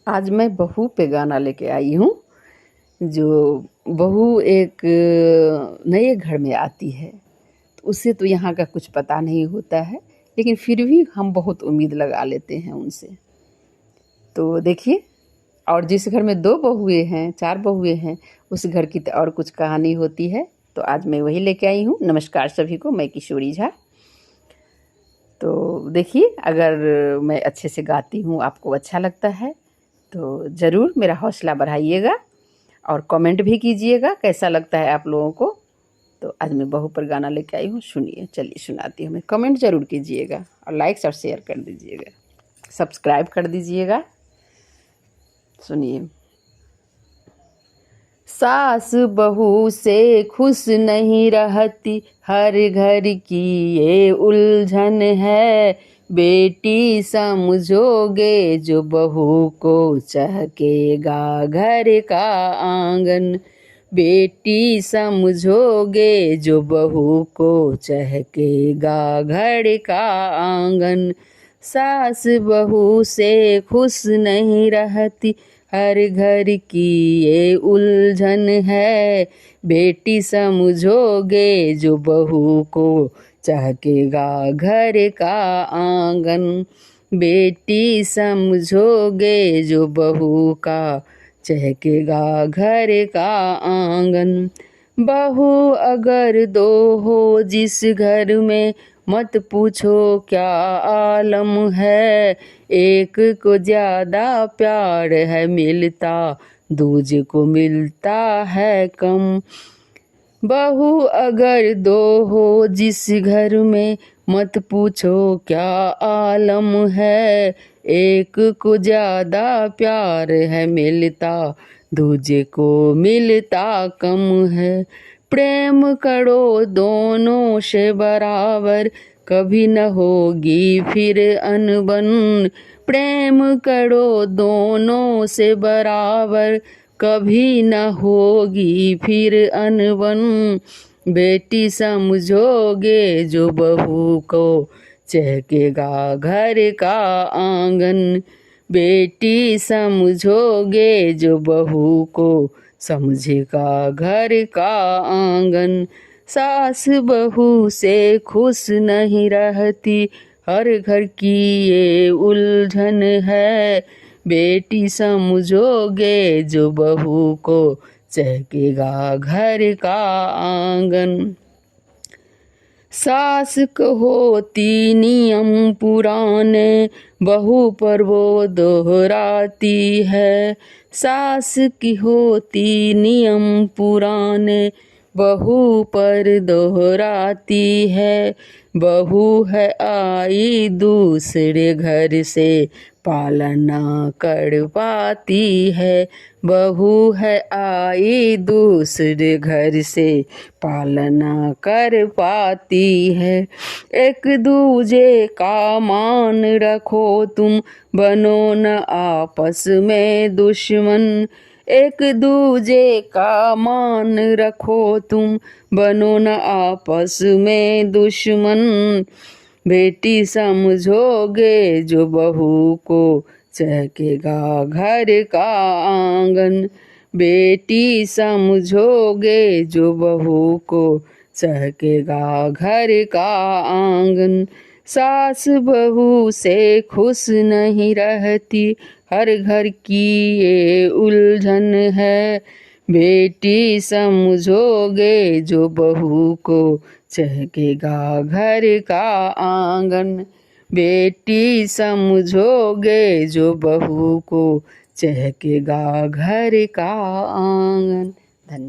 आज मैं बहू पे गाना लेके आई हूँ। जो बहू एक नए घर में आती है तो उसे तो यहाँ का कुछ पता नहीं होता है, लेकिन फिर भी हम बहुत उम्मीद लगा लेते हैं उनसे। तो देखिए, और जिस घर में 2 बहुएँ हैं, 4 बहुएँ हैं, उस घर की तो और कुछ कहानी होती है। तो आज मैं वही लेके आई हूँ। नमस्कार सभी को, मैं किशोरी झा। तो देखिए, अगर मैं अच्छे से गाती हूँ, आपको अच्छा लगता है तो ज़रूर मेरा हौसला बढ़ाइएगा और कमेंट भी कीजिएगा कैसा लगता है आप लोगों को। तो आज मैं बहू पर गाना लेके आई हूँ, सुनिए। चलिए सुनाती हूँ मैं। कमेंट ज़रूर कीजिएगा और लाइक्स और शेयर कर दीजिएगा, सब्सक्राइब कर दीजिएगा। सुनिए। सास बहू से खुश नहीं रहती, हर घर की ये उलझन है। बेटी समझोगे जो बहू को चहकेगा घर का आंगन। बेटी समझोगे जो बहू को चहकेगा घर का आंगन। सास बहू से खुश नहीं रहती, हर घर की ये उलझन है। बेटी समझोगे जो बहू को चहकेगा घर का आंगन। बेटी समझोगे जो बहू का चहकेगा घर का आंगन। बहू अगर 2 हो जिस घर में, मत पूछो क्या आलम है। एक को ज़्यादा प्यार है मिलता, दूजे को मिलता है कम। बहू अगर 2 हो जिस घर में, मत पूछो क्या आलम है। एक को ज़्यादा प्यार है मिलता, दूजे को मिलता कम है। प्रेम करो दोनों से बराबर, कभी न होगी फिर अनबन। प्रेम करो दोनों से बराबर, कभी न होगी फिर अनबन। बेटी समझोगे जो बहू को चहकेगा घर का आंगन। बेटी समझोगे जो बहू को समझेगा घर का आंगन। सास बहू से खुश नहीं रहती, हर घर की ये उलझन है। बेटी समझोगे जो बहू को चहकेगा घर का आंगन। सास को होती नियम पुराने, बहू पर वो दोहराती है। सास की होती नियम पुराने, बहू पर दोहराती है। बहू है आई दूसरे घर से, पालना कर पाती है। बहू है आई दूसरे घर से, पालना कर पाती है। एक दूजे का मान रखो तुम, बनो न आपस में दुश्मन। एक दूजे का मान रखो तुम, बनो न आपस में दुश्मन। बेटी समझोगे जो बहू को चहकेगा घर का आंगन। बेटी समझोगे जो बहू को चहकेगा घर का आंगन। सास बहू से खुश नहीं रहती, हर घर की ये उलझन है। बेटी समझोगे जो बहू को चहकेगा घर का आंगन। बेटी समझोगे जो बहू को चहकेगा घर का आंगन।